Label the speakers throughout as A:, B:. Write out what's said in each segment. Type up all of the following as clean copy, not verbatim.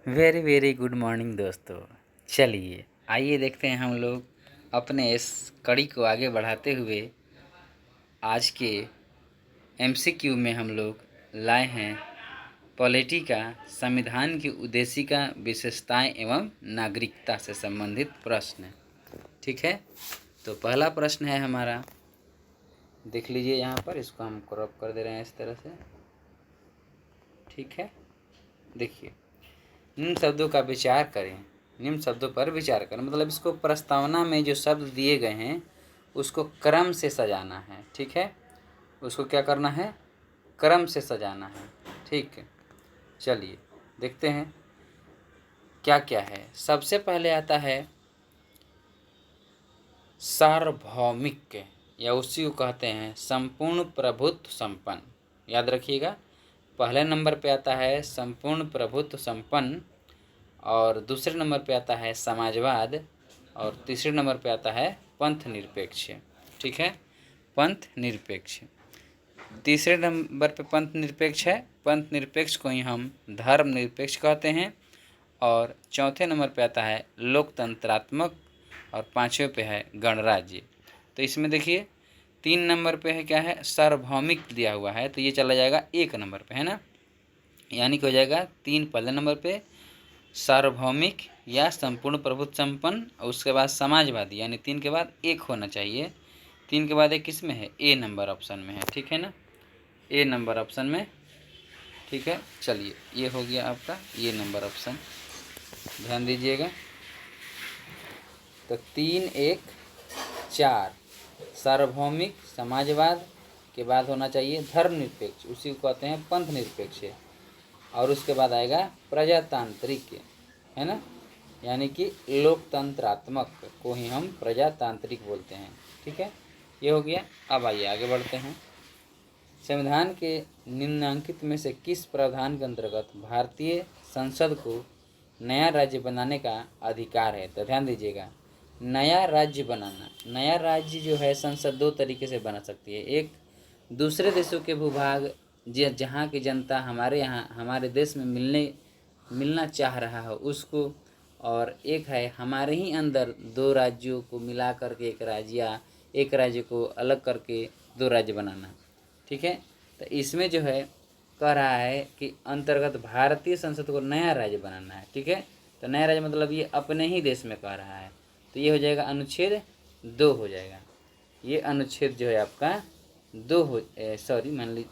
A: Very very good morning दोस्तों। चलिए आइए देखते हैं हम लोग अपने इस कड़ी को आगे बढ़ाते हुए आज के एमसीक्यू में हम लोग लाए हैं पॉलिटी का संविधान की उद्देशिका विशेषताएं एवं नागरिकता से संबंधित प्रश्न। ठीक है, तो पहला प्रश्न है हमारा, देख लीजिए यहाँ पर, इसको हम क्रॉप कर दे रहे हैं इस तरह से। ठीक है, देखिए, निम्न शब्दों का विचार करें। निम्न शब्दों पर विचार करें मतलब इसको प्रस्तावना में जो शब्द दिए गए हैं उसको क्रम से सजाना है। ठीक है, उसको क्या करना है, क्रम से सजाना है। ठीक है, चलिए देखते हैं क्या क्या है। सबसे पहले आता है सार्वभौमिक, या उसी को कहते हैं संपूर्ण प्रभुत्व संपन्न। याद रखिएगा, पहले नंबर पे आता है संपूर्ण प्रभुत्व संपन्न, और दूसरे नंबर पे आता है समाजवाद, और तीसरे नंबर पे आता है पंथ निरपेक्ष। ठीक है, पंथ निरपेक्ष। तीसरे नंबर पे पंथ निरपेक्ष है, पंथ निरपेक्ष को ही हम धर्म निरपेक्ष कहते हैं। और चौथे नंबर पे आता है लोकतंत्रात्मक, और पाँचवें पे है गणराज्य। तो इसमें देखिए 3 नंबर पे है क्या है, सार्वभौमिक दिया हुआ है, तो ये चला जाएगा 1 नंबर पे, है ना, यानी कि हो जाएगा 3 पहले नंबर पे सार्वभौमिक या संपूर्ण प्रभुत्व संपन्न, और उसके बाद समाजवादी, यानी 3 के बाद 1 होना चाहिए। 3 के बाद 1 किस में है, ए नंबर ऑप्शन में है। ठीक है ना, ए नंबर ऑप्शन में। ठीक है, चलिए ये हो गया आपका ये नंबर ऑप्शन, ध्यान दीजिएगा। तो 3 1 4 सार्वभौमिक, समाजवाद के बाद होना चाहिए धर्मनिरपेक्ष, उसी को कहते हैं पंथ निरपेक्ष, और उसके बाद आएगा प्रजातांत्रिक, है ना, यानी कि लोकतंत्रात्मक को ही हम प्रजातांत्रिक बोलते हैं। ठीक है, ये हो गया। अब आइए आगे बढ़ते हैं। संविधान के निम्नांकित में से किस प्रावधान के अंतर्गत भारतीय संसद को नया राज्य बनाने का अधिकार है? तो ध्यान दीजिएगा, नया राज्य बनाना, नया राज्य जो है संसद 2 तरीके से बना सकती है। एक, दूसरे देशों के भूभाग जहाँ की जनता हमारे यहाँ हमारे देश में मिलना चाह रहा हो उसको, और एक है हमारे ही अंदर 2 राज्यों को मिला करके एक राज्य, या एक राज्य को अलग करके 2 राज्य बनाना। ठीक है, तो इसमें जो है कह रहा है कि अंतर्गत भारतीय संसद को नया राज्य बनाना है। ठीक है, तो नया राज्य मतलब ये अपने ही देश में कह रहा है, तो ये हो जाएगा अनुच्छेद 2 हो जाएगा। ये अनुच्छेद जो है आपका 2 हो, सॉरी मान ली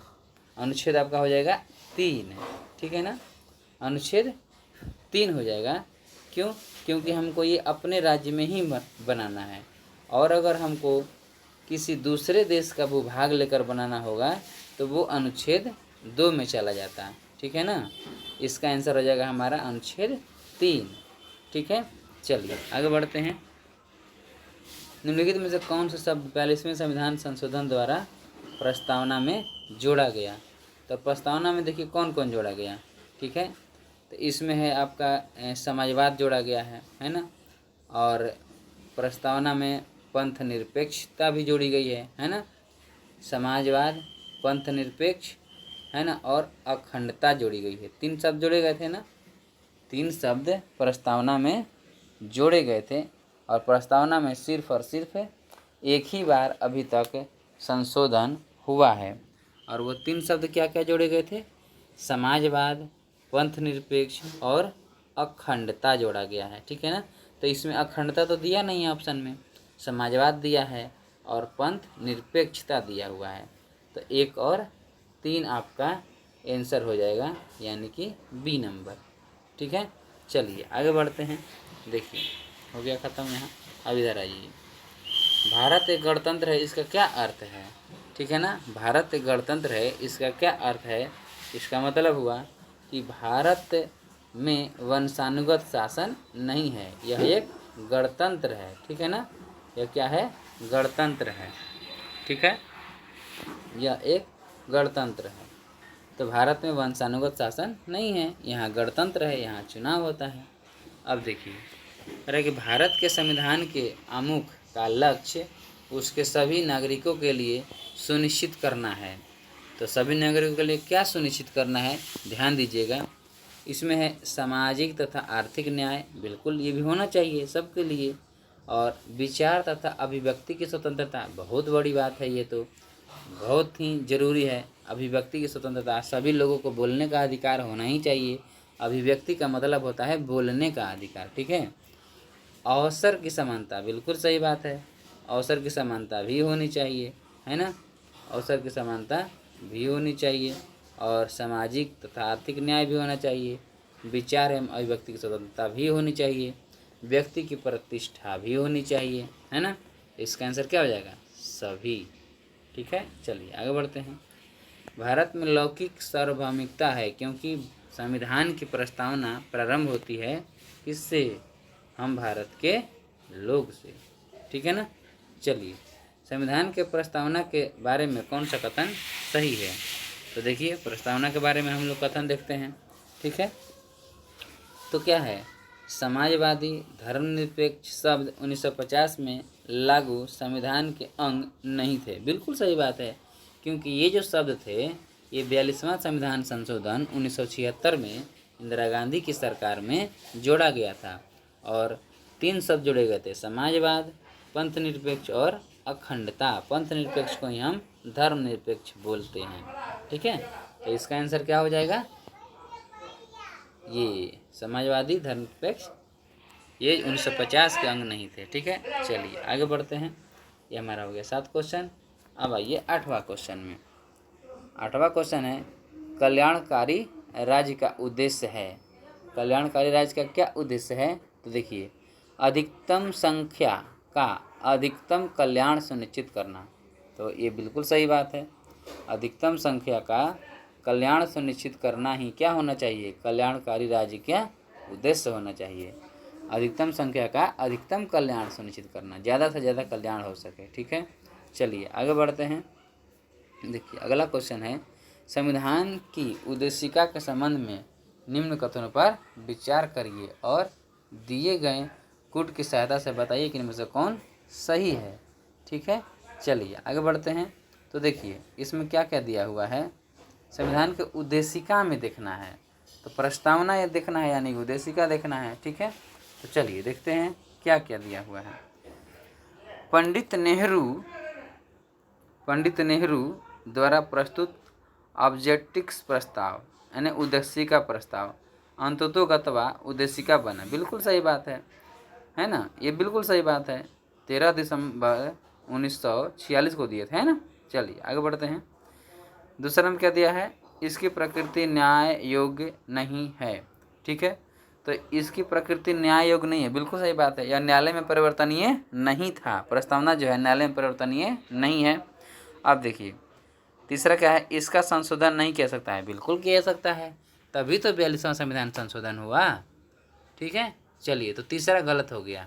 A: अनुच्छेद आपका हो जाएगा 3। ठीक है ना, अनुच्छेद 3 हो जाएगा। क्यों? क्योंकि हमको ये अपने राज्य में ही बनाना है, और अगर हमको किसी दूसरे देश का भूभाग लेकर बनाना होगा तो वो अनुच्छेद 2 में चला जाता है। ठीक है ना, इसका आंसर हो जाएगा हमारा अनुच्छेद 3। ठीक है, चलिए आगे बढ़ते हैं। निम्नलिखित में से कौन सा शब्द 42वें संविधान संशोधन द्वारा प्रस्तावना में जोड़ा गया? तो प्रस्तावना में देखिए कौन कौन जोड़ा गया। ठीक है, तो इसमें है आपका समाजवाद जोड़ा गया है ना, और प्रस्तावना में पंथ निरपेक्षता भी जोड़ी गई है ना, समाजवाद, पंथ निरपेक्ष, है ना, और अखंडता जोड़ी गई है। 3 शब्द जोड़े गए थे ना, 3 शब्द प्रस्तावना में जोड़े गए थे, और प्रस्तावना में सिर्फ और सिर्फ एक ही बार अभी तक संशोधन हुआ है, और वो 3 शब्द क्या क्या जोड़े गए थे, समाजवाद, पंथ निरपेक्ष और अखंडता जोड़ा गया है। ठीक है ना, तो इसमें अखंडता तो दिया नहीं है ऑप्शन में, समाजवाद दिया है और पंथ निरपेक्षता दिया हुआ है, तो 1 और 3 आपका आंसर हो जाएगा, यानी कि बी नंबर। ठीक है, चलिए आगे बढ़ते हैं। देखिए हो गया ख़त्म यहाँ। अब इधर आइए, भारत एक गणतंत्र है, इसका क्या अर्थ है? ठीक है ना, भारत एक गणतंत्र है, इसका क्या अर्थ है? इसका मतलब हुआ कि भारत में वंशानुगत शासन नहीं है, यह एक गणतंत्र है। ठीक है ना, यह क्या है, गणतंत्र है। ठीक है, यह एक गणतंत्र है। तो भारत में वंशानुगत शासन नहीं है, यहाँ गणतंत्र है, यहाँ चुनाव होता है। अब देखिए, अरे कि भारत के संविधान के आमुख का लक्ष्य उसके सभी नागरिकों के लिए सुनिश्चित करना है। तो सभी नागरिकों के लिए क्या सुनिश्चित करना है, ध्यान दीजिएगा, इसमें है सामाजिक तथा आर्थिक न्याय, बिल्कुल ये भी होना चाहिए सबके लिए। और विचार तथा अभिव्यक्ति की स्वतंत्रता, बहुत बड़ी बात है, ये तो बहुत ही जरूरी है। अभिव्यक्ति की स्वतंत्रता, सभी लोगों को बोलने का अधिकार होना ही चाहिए। अभिव्यक्ति का मतलब होता है बोलने का अधिकार, ठीक है। अवसर की समानता, बिल्कुल सही बात है, अवसर की समानता भी होनी चाहिए, है ना, अवसर की समानता भी होनी चाहिए। और सामाजिक तथा आर्थिक न्याय भी होना चाहिए। विचार एवं अभिव्यक्ति की स्वतंत्रता भी होनी चाहिए। व्यक्ति की प्रतिष्ठा भी होनी चाहिए, है ना। इसका आंसर क्या हो जाएगा? सभी, ठीक है। चलिए आगे बढ़ते हैं। भारत में लौकिक सार्वभौमिकता है क्योंकि संविधान की प्रस्तावना प्रारंभ होती है किससे? हम भारत के लोग से, ठीक है ना। चलिए, संविधान के प्रस्तावना के बारे में कौन सा कथन सही है? तो देखिए, प्रस्तावना के बारे में हम लोग कथन देखते हैं, ठीक है। तो क्या है? समाजवादी धर्मनिरपेक्ष शब्द 1950 में लागू संविधान के अंग नहीं थे, बिल्कुल सही बात है, क्योंकि ये जो शब्द थे ये 42वां संविधान संशोधन 1976 में इंदिरा गांधी की सरकार में जोड़ा गया था। और 3 शब्द जोड़े गए थे, समाजवाद, पंथ निरपेक्ष और अखंडता। पंथ निरपेक्ष को ही हम धर्मनिरपेक्ष बोलते हैं, ठीक है। तो इसका आंसर क्या हो जाएगा? ये समाजवादी धर्मनिरपेक्ष, ये 1950 के अंग नहीं थे, ठीक है। चलिए आगे बढ़ते हैं। ये हमारा हो गया 7 क्वेश्चन। अब आइए 8वां क्वेश्चन में। 8वां क्वेश्चन है, कल्याणकारी राज्य का उद्देश्य है। कल्याणकारी राज्य का क्या उद्देश्य है? तो देखिए, अधिकतम संख्या का अधिकतम कल्याण सुनिश्चित करना। तो ये बिल्कुल सही बात है, अधिकतम संख्या का कल्याण सुनिश्चित करना ही क्या होना चाहिए? कल्याणकारी राज्य का उद्देश्य होना चाहिए। अधिकतम संख्या का अधिकतम कल्याण सुनिश्चित करना, ज़्यादा से ज़्यादा कल्याण हो सके, ठीक है। चलिए आगे बढ़ते हैं। देखिए अगला क्वेश्चन है, संविधान की उद्देशिका के संबंध में निम्न कथनों पर विचार करिए और दिए गए कूट की सहायता से बताइए कि इनमें से कौन सही है, ठीक है। चलिए आगे बढ़ते हैं। तो देखिए इसमें क्या क्या दिया हुआ है, संविधान के उद्देशिका में देखना है, तो प्रस्तावना ये देखना है यानी उद्देशिका देखना है, ठीक है। तो चलिए देखते हैं क्या क्या दिया हुआ है। पंडित नेहरू द्वारा प्रस्तुत ऑब्जेक्टिव्स प्रस्ताव यानी उद्देशिका प्रस्ताव अंततोगत्वा उद्देशिका बना, बिल्कुल सही बात है ना, ये बिल्कुल सही बात है। 13 दिसंबर 1946 को दिए थे, है ना। चलिए आगे बढ़ते हैं। दूसरा में क्या दिया है, इसकी प्रकृति न्याय योग्य नहीं है, ठीक है। तो इसकी प्रकृति न्याय योग्य नहीं है, बिल्कुल सही बात है, यह न्यायालय में परिवर्तनीय नहीं था। प्रस्तावना जो है न्यायालय में परिवर्तनीय नहीं है। अब देखिए तीसरा क्या है, इसका संशोधन नहीं किया सकता है, बिल्कुल किया सकता है, तभी तो 42वां संविधान संशोधन हुआ, ठीक है। चलिए, तो तीसरा गलत हो गया,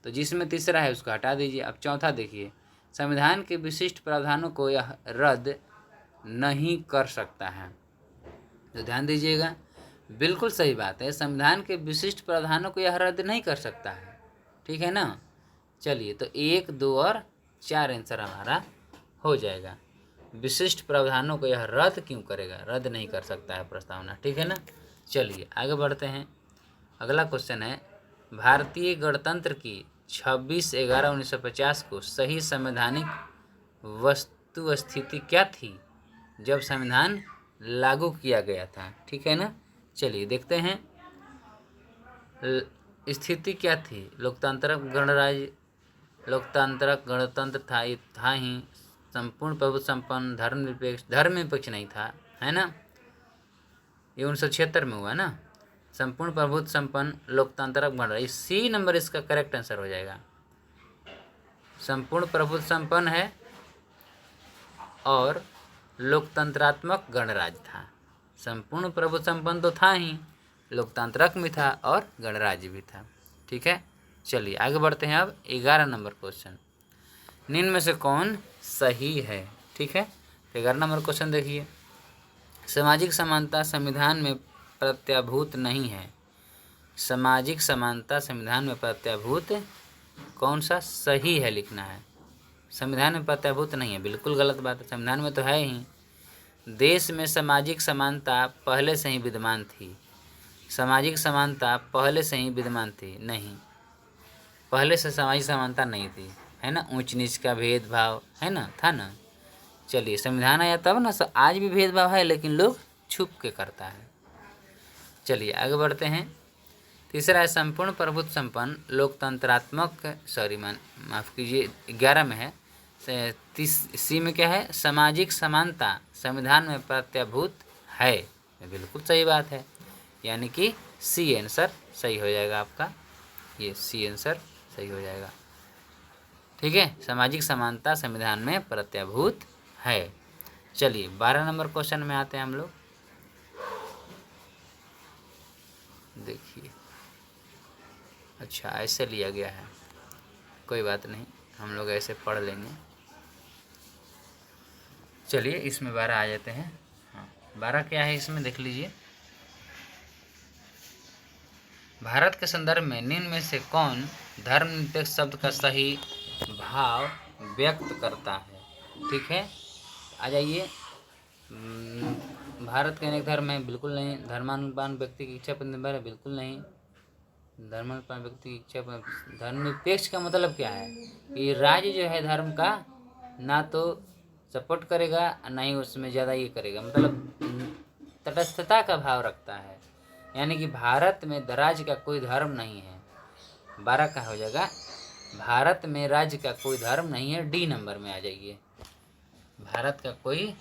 A: तो जिसमें तीसरा है उसको हटा दीजिए। अब चौथा देखिए, संविधान के विशिष्ट प्रावधानों को यह रद्द नहीं कर सकता है। तो ध्यान दीजिएगा, बिल्कुल सही बात है, संविधान के विशिष्ट प्रावधानों को यह रद्द नहीं कर सकता है, ठीक है ना। चलिए, तो 1, 2 और 4 आंसर हमारा हो जाएगा। विशिष्ट प्रावधानों को यह रद्द क्यों करेगा? रद्द नहीं कर सकता है प्रस्तावना, ठीक है ना। चलिए आगे बढ़ते हैं। अगला क्वेश्चन है, भारतीय गणतंत्र की 26/11/1950 को सही संवैधानिक वस्तु स्थिति क्या थी जब संविधान लागू किया गया था, ठीक है ना। चलिए देखते हैं, स्थिति क्या थी? लोकतांत्रिक गणराज्य, लोकतांत्रिक गणतंत्र था, ये था ही। संपूर्ण प्रभुत्व संपन्न, धर्मनिरपेक्ष नहीं था, है ना, ये 1976 में हुआ ना। संपूर्ण प्रभुत्व संपन्न लोकतांत्रिक गणराज्य, सी नंबर इसका करेक्ट आंसर हो जाएगा। संपूर्ण प्रभुत्व संपन्न है और लोकतंत्रात्मक गणराज्य था। संपूर्ण प्रभुत्व संपन्न तो था ही, लोकतांत्रिक में था और गणराज्य भी था, ठीक है। चलिए आगे बढ़ते हैं। अब 11 नंबर क्वेश्चन, निम्न में से कौन सही है, ठीक है। 11 नंबर क्वेश्चन देखिए, सामाजिक समानता संविधान में प्रत्याभूत नहीं है। सामाजिक समानता संविधान में प्रत्याभूत कौन सा सही है लिखना है। संविधान में प्रत्याभूत नहीं है, बिल्कुल गलत बात है, संविधान में तो है ही। देश में सामाजिक समानता पहले से ही विद्यमान थी। सामाजिक समानता पहले से ही विद्यमान थी? नहीं, पहले से सामाजिक समानता नहीं थी, है ना। ऊंच नीच का भेदभाव, है ना, था ना। चलिए, संविधान आया तब ना, आज भी भेदभाव है लेकिन लोग छुप के करता है। चलिए आगे बढ़ते हैं। तीसरा है संपूर्ण प्रभुत्व संपन्न लोकतंत्रात्मक, माफ़ कीजिए 11 में है, सी में क्या है, सामाजिक समानता संविधान में प्रत्याभूत है। बिल्कुल सही बात है, यानी कि सी आंसर सही हो जाएगा आपका, ये सी आंसर सही हो जाएगा। ठीक है, सामाजिक समानता संविधान में प्रत्याभूत है। चलिए 12 नंबर क्वेश्चन में आते हैं हम लोग। देखिए, अच्छा ऐसे लिया गया है, कोई बात नहीं, हम लोग ऐसे पढ़ लेंगे। चलिए इसमें 12 आ जाते हैं। हाँ, 12 क्या है इसमें देख लीजिए। भारत के संदर्भ में निम्न में से कौन धर्मनिरपेक्ष शब्द का सही भाव व्यक्त करता है? ठीक है, आ जाइए। भारत के अनेक धर्म है, बिल्कुल नहीं। धर्मानुपान व्यक्ति की इच्छा पर निर्भर है, बिल्कुल नहीं। धर्मानुपान व्यक्ति की इच्छा पर, धर्मनिरपेक्ष का मतलब क्या है? ये राज्य जो है धर्म का ना तो सपोर्ट करेगा ना ही उसमें ज़्यादा ये करेगा, मतलब तटस्थता का भाव रखता है, यानी कि भारत में राज्य का कोई धर्म नहीं है। 12 का हो जाएगा, भारत में राज्य का कोई धर्म नहीं है। डी नंबर में आ जाइए, भारत का कोई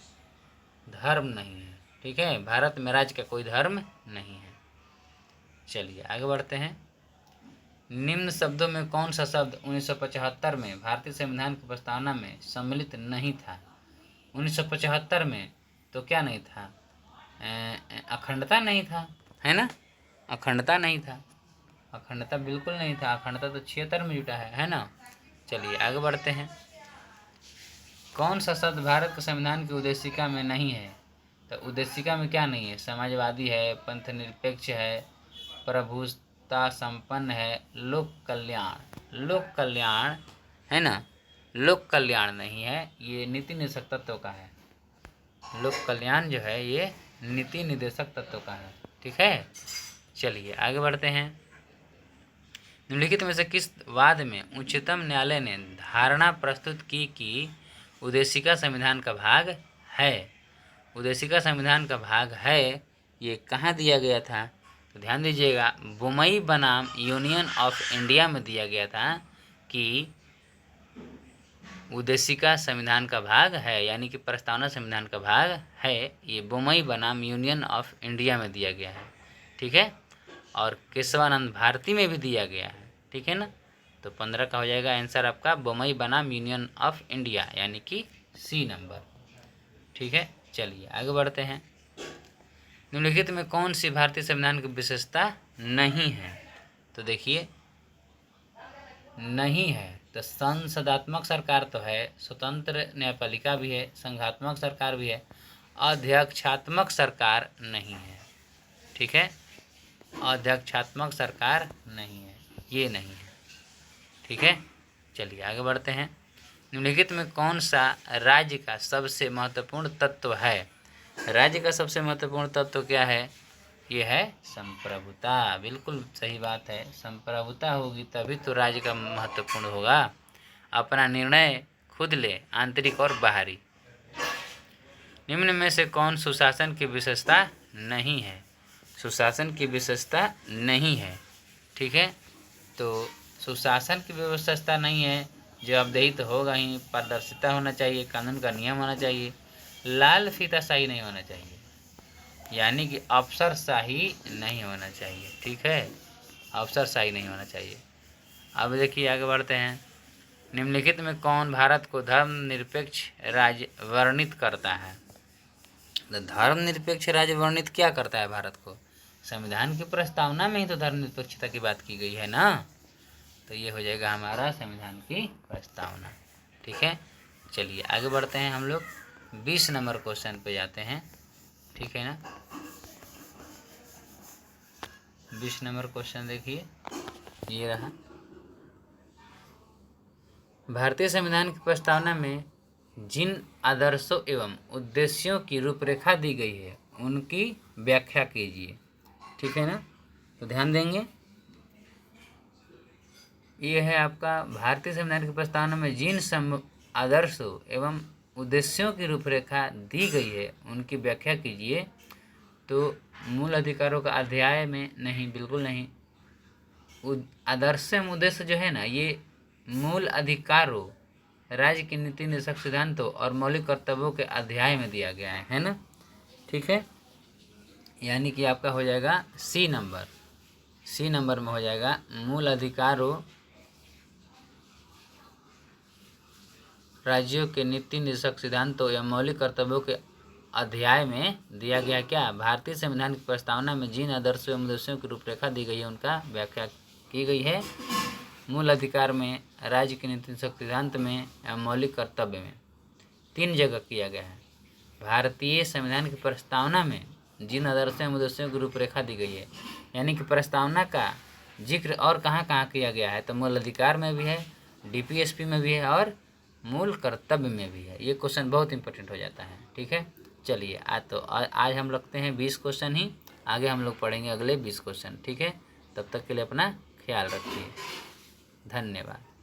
A: धर्म नहीं है। ठीक है, भारत में राज्य का कोई धर्म नहीं है। चलिए आगे बढ़ते हैं। निम्न शब्दों में कौन सा शब्द 1975 में भारतीय संविधान की प्रस्तावना में सम्मिलित नहीं था? 1975 में तो क्या नहीं था? अखंडता नहीं था, है ना। अखंडता नहीं था, अखंडता बिल्कुल नहीं था। अखंडता तो 76 में जुटा है ना। चलिए आगे बढ़ते हैं। कौन सा शब्द भारत के संविधान की उद्देशिका में नहीं है? तो उद्देशिका में क्या नहीं है? समाजवादी है, पंथ निरपेक्ष है, प्रभुता संपन्न है, लोक कल्याण। लोक कल्याण है ना, लोक कल्याण नहीं है, ये नीति निर्देशक तत्व का है। लोक कल्याण जो है ये नीति निर्देशक तत्व का है। ठीक है, चलिए आगे बढ़ते हैं। निम्नलिखित में से किस वाद में उच्चतम न्यायालय ने धारणा प्रस्तुत की कि उद्देशिका संविधान का भाग है? उद्देशिका संविधान का भाग है, ये कहाँ दिया गया था? तो ध्यान दीजिएगा, बम्बई बनाम यूनियन ऑफ इंडिया में दिया गया था कि उद्देशिका संविधान का भाग है, यानी कि प्रस्तावना संविधान का भाग है। ये बम्बई बनाम यूनियन ऑफ इंडिया में दिया गया है। ठीक है, और केशवानंद भारती में भी दिया गया है। ठीक है ना, तो 15 का हो जाएगा आंसर आपका बम्बई बनाम यूनियन ऑफ इंडिया, यानी कि सी नंबर। ठीक है, चलिए आगे बढ़ते हैं। निम्नलिखित में कौन सी भारतीय संविधान की विशेषता नहीं है? तो देखिए, नहीं है तो संसदात्मक सरकार तो है, स्वतंत्र न्यायपालिका भी है, संघात्मक सरकार भी है, अध्यक्षात्मक सरकार नहीं है। ठीक है, अध्यक्षात्मक सरकार नहीं है, ये नहीं है। ठीक है, चलिए आगे बढ़ते हैं। निम्नलिखित में कौन सा राज्य का सबसे महत्वपूर्ण तत्व है? राज्य का सबसे महत्वपूर्ण तत्व क्या है? ये है संप्रभुता। बिल्कुल सही बात है, संप्रभुता होगी तभी तो राज्य का महत्वपूर्ण होगा। अपना निर्णय खुद ले, आंतरिक और बाहरी। निम्न में से कौन सुशासन की विशेषता नहीं है? सुशासन की विशेषता नहीं है। ठीक है, तो सुशासन की विशेषता नहीं है, जवाबदेही तो होगा ही, पारदर्शिता होना चाहिए, कानून का नियम होना चाहिए, लाल फीताशाही नहीं होना चाहिए, यानी कि अफसरशाही नहीं होना चाहिए। ठीक है, अफसरशाही नहीं होना चाहिए। अब देखिए आगे बढ़ते हैं। निम्नलिखित में कौन भारत को धर्मनिरपेक्ष राज्य वर्णित करता है? तो धर्मनिरपेक्ष राज्य वर्णित क्या करता है भारत को? संविधान की प्रस्तावना में ही तो धर्मनिरपेक्षता की बात की गई है ना, तो ये हो जाएगा हमारा संविधान की प्रस्तावना। ठीक है, चलिए आगे बढ़ते हैं। हम लोग 20 नंबर क्वेश्चन पे जाते हैं। ठीक है ना, 20 नंबर क्वेश्चन देखिए, ये रहा। भारतीय संविधान की प्रस्तावना में जिन आदर्शों एवं उद्देश्यों की रूपरेखा दी गई है उनकी व्याख्या कीजिए। ठीक है ना, तो ध्यान देंगे। ये है आपका भारतीय संविधान की प्रस्तावना में जिन आदर्शों एवं उद्देश्यों की रूपरेखा दी गई है उनकी व्याख्या कीजिए। तो मूल अधिकारों का अध्याय में नहीं, बिल्कुल नहीं। आदर्श एवं उद्देश्य जो है ना, ये मूल अधिकारों, राज्य की नीति निर्देशक सिद्धांतों और मौलिक कर्तव्यों के अध्याय में दिया गया है ना। ठीक है, यानी कि आपका हो जाएगा सी नंबर में हो जाएगा मूल अधिकारों, राज्यों के नीति निर्देशक सिद्धांतों या मौलिक कर्तव्यों के अध्याय में दिया गया क्या, भारतीय संविधान की प्रस्तावना में जिन आदर्शों एवं उद्देश्यों की रूपरेखा दी गई है उनका व्याख्या की गई है। मूल अधिकार में, राज्य के नीति निर्देशक सिद्धांत में एवं मौलिक कर्तव्य में 3 जगह किया गया है। भारतीय संविधान की प्रस्तावना में जिन आदर्शों एवं उद्देश्यों की रूपरेखा दी गई है, यानी कि प्रस्तावना का जिक्र और कहाँ कहाँ किया गया है, तो मूल अधिकार में भी है, DPSP में भी है और मूल कर्तव्य में भी है। ये क्वेश्चन बहुत इंपॉर्टेंट हो जाता है। ठीक है, चलिए आज हम रखते हैं 20 क्वेश्चन ही, आगे हम लोग पढ़ेंगे अगले 20 क्वेश्चन। ठीक है, तब तक के लिए अपना ख्याल रखिए। धन्यवाद।